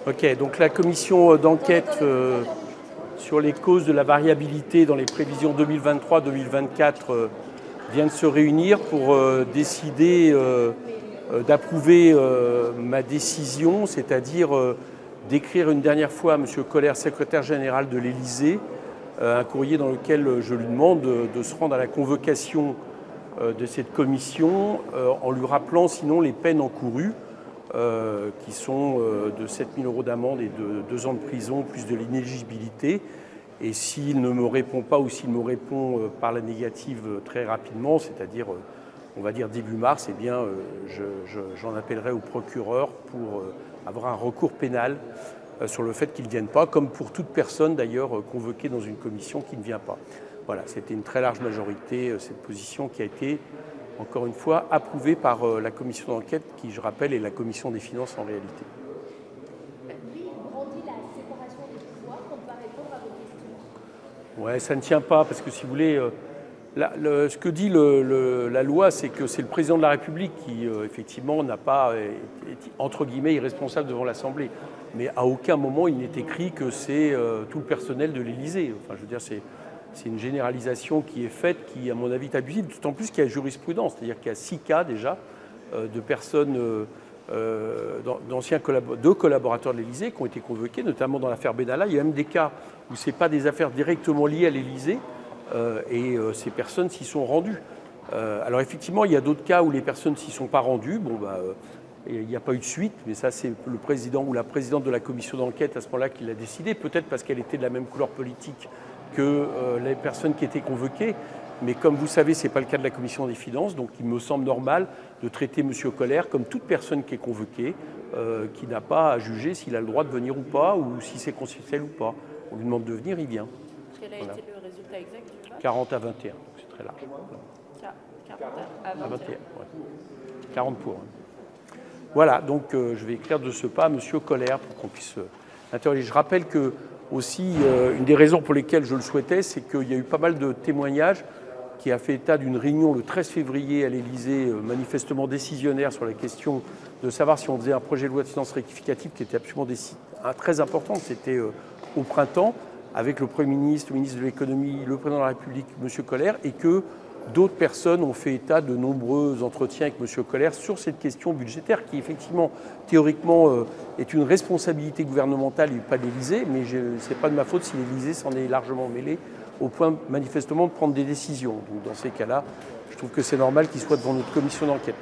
Ok, donc la commission d'enquête sur les causes de la variabilité dans les prévisions 2023-2024 vient de se réunir pour décider d'approuver ma décision, c'est-à-dire d'écrire une dernière fois à M. Koller, secrétaire général de l'Élysée, un courrier dans lequel je lui demande de se rendre à la convocation de cette commission en lui rappelant sinon les peines encourues, qui sont de 7 000 € d'amende et de 2 ans de prison, plus de l'inéligibilité. Et s'il ne me répond pas ou s'il me répond par la négative très rapidement, c'est-à-dire, on va dire début mars, eh bien, j'en appellerai au procureur pour avoir un recours pénal sur le fait qu'il ne vienne pas, comme pour toute personne d'ailleurs convoquée dans une commission qui ne vient pas. Voilà, c'était une très large majorité, cette position qui a été, encore une fois, approuvée par la commission d'enquête, qui, je rappelle, est la commission des finances en réalité. Lui, il brandit la séparation des pouvoirs pour ne pas répondre à vos questions. Ouais, ça ne tient pas, parce que si vous voulez, ce que dit la loi, c'est que c'est le président de la République qui, effectivement, n'a pas, est, entre guillemets, irresponsable devant l'Assemblée. Mais à aucun moment, il n'est écrit que c'est tout le personnel de l'Élysée. Enfin, je veux dire, c'est une généralisation qui est faite, qui, à mon avis, est abusive, d'autant plus qu'il y a jurisprudence, c'est-à-dire qu'il y a 6 cas déjà de personnes, deux collaborateurs de l'Élysée qui ont été convoqués, notamment dans l'affaire Benalla. Il y a même des cas où ce n'est pas des affaires directement liées à l'Élysée, et ces personnes s'y sont rendues. Alors effectivement, il y a d'autres cas où les personnes s'y sont pas rendues. Bon, il n'y a pas eu de suite, mais ça c'est le président ou la présidente de la commission d'enquête à ce moment-là qui l'a décidé, peut-être parce qu'elle était de la même couleur politique que les personnes qui étaient convoquées. Mais comme vous savez, ce n'est pas le cas de la commission des finances, donc il me semble normal de traiter M. Koller comme toute personne qui est convoquée, qui n'a pas à juger s'il a le droit de venir ou pas, ou si c'est consensuel ou pas. On lui demande de venir, il vient. Quel a été le résultat exact du vote? 40 à 21, c'est très large. 40 à 21. 21, ouais. 40 pour. Voilà, donc je vais écrire de ce pas à M. Koller pour qu'on puisse interroger. Je rappelle que aussi, une des raisons pour lesquelles je le souhaitais, c'est qu'il y a eu pas mal de témoignages qui a fait état d'une réunion le 13 février à l'Élysée, manifestement décisionnaire sur la question de savoir si on faisait un projet de loi de finances rectificative qui était absolument très important. C'était au printemps, avec le Premier ministre, le ministre de l'économie, le président de la République, M. Koller, et que d'autres personnes ont fait état de nombreux entretiens avec M. Koller sur cette question budgétaire qui, effectivement, théoriquement, est une responsabilité gouvernementale et pas de l'Élysée, mais ce n'est pas de ma faute si l'Élysée s'en est largement mêlée au point, manifestement, de prendre des décisions. Donc, dans ces cas-là, je trouve que c'est normal qu'il soit devant notre commission d'enquête.